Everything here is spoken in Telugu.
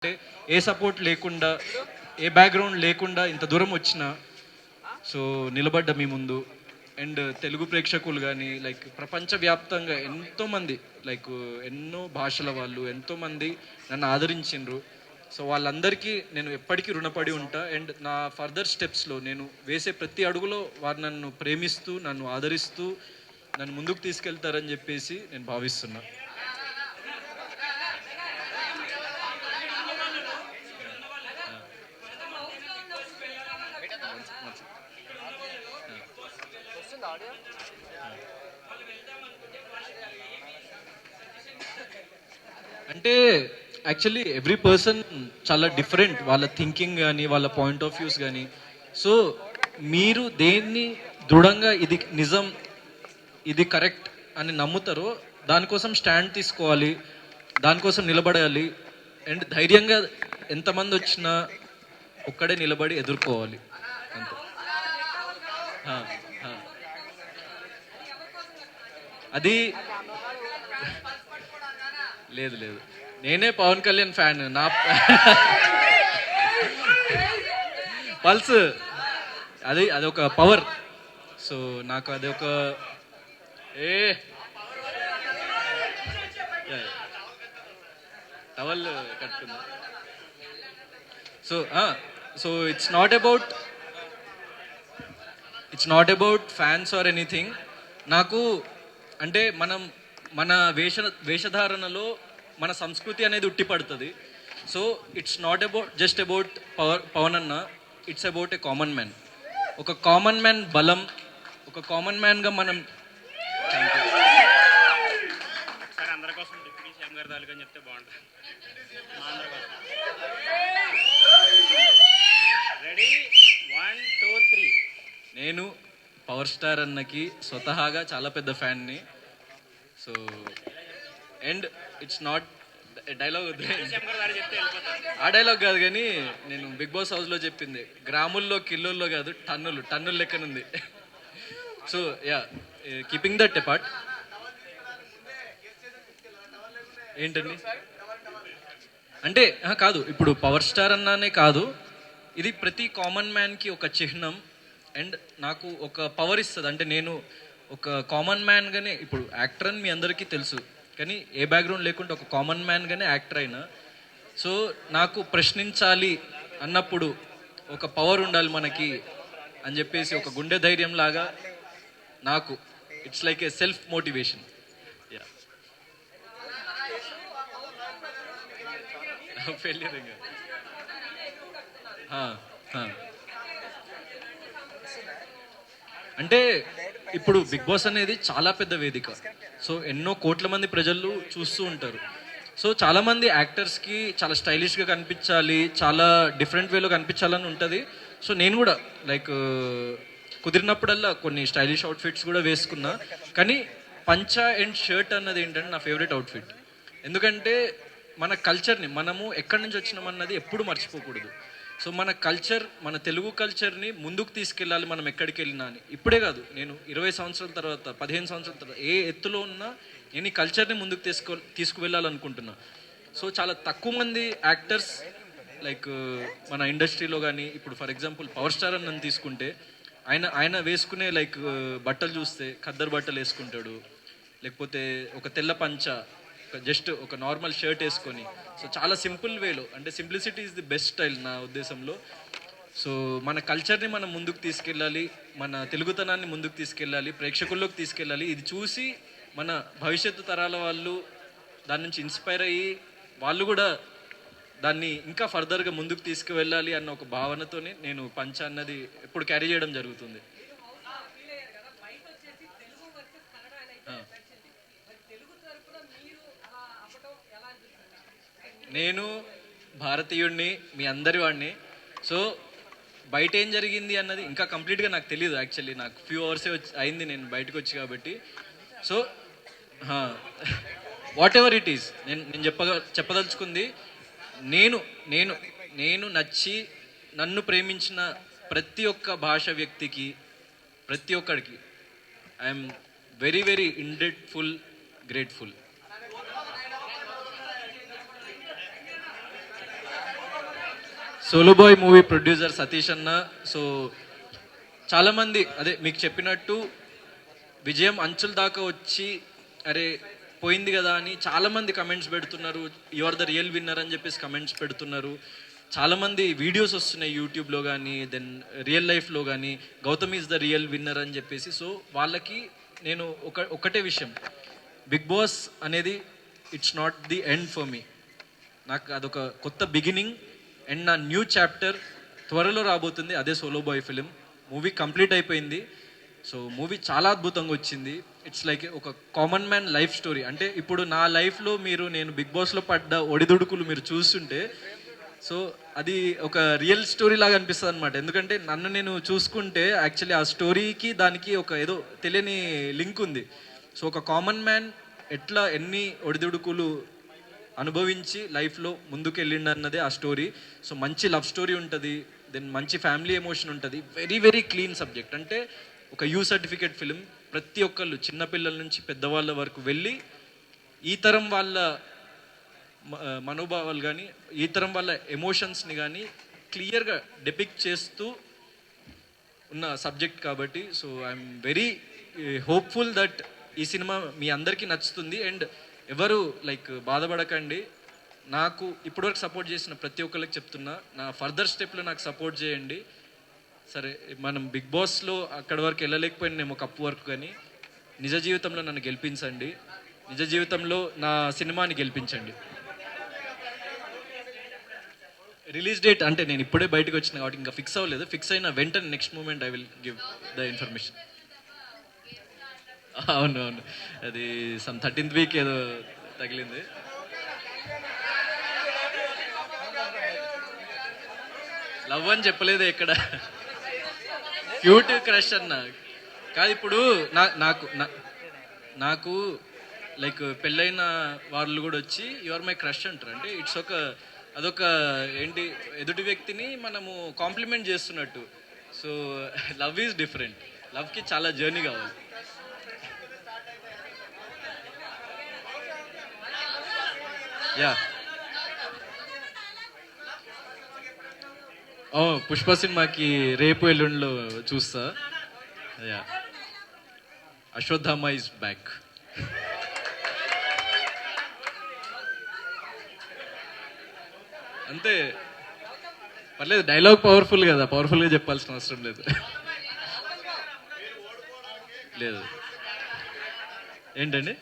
అంటే ఏ సపోర్ట్ లేకుండా, ఏ బ్యాక్‌గ్రౌండ్ లేకుండా ఇంత దూరం వచ్చిన సో, నిలబడ్డ మీ ముందు. అండ్ తెలుగు ప్రేక్షకులు గానీ, లైక్ ప్రపంచవ్యాప్తంగా ఎంతోమంది లైక్ ఎన్నో భాషల వాళ్ళు, ఎంతోమంది నన్ను ఆదరించిండ్రు. సో, వాళ్ళందరికీ నేను ఎప్పటికీ రుణపడి ఉంటా. అండ్ నా ఫర్దర్ స్టెప్స్‌లో నేను వేసే ప్రతి అడుగులో వారు నన్ను ప్రేమిస్తూ, నన్ను ఆదరిస్తూ, నన్ను ముందుకు తీసుకెళ్తారని జెప్పేసి నేను భావిస్తున్నా. అంటే యాక్చువల్లీ ఎవ్రీ పర్సన్ చాలా డిఫరెంట్, వాళ్ళ థింకింగ్ కానీ వాళ్ళ పాయింట్ ఆఫ్ వ్యూస్ కానీ. సో మీరు దేన్ని దృఢంగా ఇది నిజం, ఇది కరెక్ట్ అని నమ్ముతారో దానికోసం స్టాండ్ తీసుకోవాలి, దానికోసం నిలబడాలి. అండ్ ధైర్యంగా ఎంతమంది వచ్చినా ఒక్కడే నిలబడి ఎదుర్కోవాలి అంతే. ఆ, ఆ. అది లేదు లేదు, నేనే పవన్ కళ్యాణ్ ఫ్యాన్. నా పల్స్ అది అదొక పవర్. సో నాకు అది ఒక ఏ టవల్ కట్టుకుంది. So so it's not about fans or anything. నాకు అంటే మన వేషధారణలో మన సంస్కృతి అనేది ఉట్టిపడుతుంది. So it's not about just about Pavan అన్న, it's about a common man. ఒక కామన్ మ్యాన్ బలం, ఒక కామన్ మ్యాన్గా మనం. సార్ అందరి కోసం డిప్యూటీ సీఎం గారి తాలూకా అని చెప్తే బాగుంటుంది. మా అందరి కోసం రెడీ 1 2 3. నేను పవర్ స్టార్ అన్నకి స్వతహాగా చాలా పెద్ద ఫ్యాన్ని. So and it's not dialogue CM గారి దారి చెప్తే వెళ్ళిపోతారు. ఆ డైలాగ్ కాదు, కానీ నేను బిగ్ బాస్ హౌస్లో చెప్పింది గ్రాముల్లో కిలోల్లో కాదు, టన్నులు లెక్కనుంది. So yeah, keeping that apart. ఏంటండి అంటే కాదు, ఇప్పుడు పవర్ స్టార్ అన్నానే కాదు, ఇది ప్రతి కామన్ మ్యాన్కి ఒక చిహ్నం. అండ్ నాకు ఒక పవర్ ఇస్తుంది. అంటే నేను ఒక కామన్ మ్యాన్గానే, ఇప్పుడు యాక్టర్ అని మీ అందరికీ తెలుసు, కానీ ఏ బ్యాక్గ్రౌండ్ లేకుండా ఒక కామన్ మ్యాన్గానే యాక్టర్ అయినా. సో నాకు ప్రశ్నించాలి అన్నప్పుడు ఒక పవర్ ఉండాలి మనకి అని చెప్పేసి ఒక గుండె ధైర్యం లాగా నాకు it's like a self motivation. Yeah. Failure ఇంకా అంటే ఇప్పుడు బిగ్ బాస్ అనేది చాలా పెద్ద వేదిక. సో ఎన్నో కోట్ల మంది ప్రజలు చూస్తూ ఉంటారు. సో చాలా మంది యాక్టర్స్కి చాలా స్టైలిష్గా కనిపించాలి, చాలా డిఫరెంట్ వేలో కనిపించాలని ఉంటుంది. సో నేను కూడా లైక్ కుదిరినప్పుడల్లా కొన్ని స్టైలిష్ అవుట్ఫిట్స్ కూడా వేసుకున్నా. కానీ పంచా అండ్ షర్ట్ అన్నది ఏంటంటే నా ఫేవరెట్ అవుట్ఫిట్. ఎందుకంటే మన కల్చర్ని, మనము ఎక్కడి నుంచి వచ్చినామన్నది ఎప్పుడు మర్చిపోకూడదు. సో మన కల్చర్, మన తెలుగు కల్చర్ని ముందుకు తీసుకెళ్ళాలి మనం ఎక్కడికి వెళ్ళినా అని. ఇప్పుడే కాదు, నేను 20 సంవత్సరాల తర్వాత, 15 సంవత్సరాల తర్వాత ఏ ఎత్తులో ఉన్నా నేను ఈ కల్చర్ని ముందుకు తీసుకువెళ్ళాలనుకుంటున్నా. సో చాలా తక్కువ మంది యాక్టర్స్ లైక్ మన ఇండస్ట్రీలో కానీ, ఇప్పుడు ఫర్ ఎగ్జాంపుల్ పవర్ స్టార్ అని నన్ను తీసుకుంటే, ఆయన వేసుకునే లైక్ బట్టలు చూస్తే ఖద్దరు బట్టలు వేసుకుంటాడు, లేకపోతే ఒక తెల్ల పంచ, జస్ట్ ఒక నార్మల్ షర్ట్ వేసుకొని. సో చాలా సింపుల్ వేలో, అంటే simplicity is the best style నా ఉద్దేశంలో. సో మన కల్చర్ని మనం ముందుకు తీసుకెళ్ళాలి, మన తెలుగుతనాన్ని ముందుకు తీసుకెళ్ళాలి, ప్రేక్షకుల్లోకి తీసుకెళ్ళాలి. ఇది చూసి మన భవిష్యత్తు తరాల వాళ్ళు దాని నుంచి ఇన్స్పైర్ అయ్యి వాళ్ళు కూడా దాన్ని ఇంకా ఫర్దర్గా ముందుకు తీసుకువెళ్ళాలి అన్న ఒక భావనతోనే నేను పంచ అన్నది ఎప్పుడు క్యారీ చేయడం జరుగుతుంది. నేను భారతీయుడిని, మీ అందరి వాడిని. సో బయట ఏం జరిగింది అన్నది ఇంకా కంప్లీట్గా నాకు తెలియదు. యాక్చువల్లీ నాకు ఫ్యూ అవర్సే అయింది నేను బయటకు వచ్చి కాబట్టి. So what ever it is, నేను చెప్పదలుచుకుంది, నేను నేను నేను నచ్చి నన్ను ప్రేమించిన ప్రతి ఒక్క భాష వ్యక్తికి, ప్రతి ఒక్కడికి I am very very indebtful, grateful. Solo boy movie producer Satish అన్న. సో చాలామంది అదే మీకు చెప్పినట్టు విజయం అంచుల దాకా వచ్చి అరే పోయింది కదా అని చాలామంది కమెంట్స్ పెడుతున్నారు. You are the real winner అని చెప్పేసి కమెంట్స్ పెడుతున్నారు. చాలామంది వీడియోస్ వస్తున్నాయి యూట్యూబ్లో కానీ దెన్ రియల్ లైఫ్లో కానీ Gautam is the real winner అని చెప్పేసి. సో వాళ్ళకి నేను ఒకటే విషయం, బిగ్ బాస్ అనేది it's not the end for me. నాకు అదొక కొత్త బిగినింగ్ అండ్ నా న్యూ చాప్టర్ త్వరలో రాబోతుంది. అదే Solo Boy film. Movie complete అయిపోయింది. సో మూవీ చాలా అద్భుతంగా వచ్చింది. ఇట్స్ లైక్ ఒక కామన్ మ్యాన్ లైఫ్ స్టోరీ. అంటే ఇప్పుడు నా లైఫ్లో నేను బిగ్ బాస్లో పడ్డ ఒడిదుడుకులు మీరు చూస్తుంటే సో అది ఒక రియల్ స్టోరీ లాగా అనిపిస్తుంది అనమాట. ఎందుకంటే నన్ను నేను చూసుకుంటే యాక్చువల్లీ ఆ స్టోరీకి దానికి ఒక ఏదో తెలియని లింక్ ఉంది. సో ఒక కామన్ మ్యాన్ ఎట్లా ఎన్ని ఒడిదుడుకులు అనుభవించి లైఫ్లో ముందుకు వెళ్ళిండు అన్నదే ఆ స్టోరీ. సో మంచి లవ్ స్టోరీ ఉంటుంది, దెన్ మంచి ఫ్యామిలీ ఎమోషన్ ఉంటుంది. Very very clean subject. అంటే ఒక యూ సర్టిఫికేట్ ఫిలిం. ప్రతి ఒక్కళ్ళు చిన్నపిల్లల నుంచి పెద్దవాళ్ళ వరకు వెళ్ళి ఈ తరం వాళ్ళ మనోభావాలు కానీ ఈ తరం వాళ్ళ ఎమోషన్స్ని కానీ క్లియర్గా డెపిక్ట్ చేస్తూ ఉన్న సబ్జెక్ట్ కాబట్టి so I'm very hopeful that ఈ సినిమా మీ అందరికీ నచ్చుతుంది. అండ్ ఎవరు లైక్ బాధపడకండి. నాకు ఇప్పటివరకు సపోర్ట్ చేసిన ప్రతి ఒక్కరికి చెప్తున్నా, నా ఫర్దర్ స్టెప్లో నాకు సపోర్ట్ చేయండి. సరే మనం బిగ్ బాస్లో అక్కడి వరకు వెళ్ళలేకపోయినాము కప్పు వరకు, కానీ నిజ జీవితంలో నన్ను గెలిపించండి. నిజ జీవితంలో నా సినిమాని గెలిపించండి. రిలీజ్ డేట్ అంటే నేను ఇప్పుడే బయటకు వచ్చిన కాబట్టి ఇంకా ఫిక్స్ అవ్వలేదు. ఫిక్స్ అయిన వెంటనే next moment I will give the information. అవును, అది సమ్ 13th వీక్ ఏదో తగిలింది. లవ్ అని చెప్పలేదు ఎక్కడ, క్యూట్ క్రష్ అన్న కాదు. ఇప్పుడు నాకు లైక్ పెళ్ళైన వాళ్ళు కూడా వచ్చి యు ఆర్ మై క్రష్ అంటారు. అంటే ఇట్స్ అదొక ఏంటి ఎదుటి వ్యక్తిని మనము కాంప్లిమెంట్ చేస్తున్నట్టు. So love is different. లవ్కి చాలా జర్నీ కావాలి. యా పుష్ప సినిమాకి రేపు ఎల్లుండిలో చూస్తా. Yeah Ashwatthama is back. అంతే, పర్లేదు. డైలాగ్ పవర్ఫుల్ కదా, పవర్ఫుల్గా చెప్పాల్సిన అవసరం లేదు. లేదు ఏంటండి.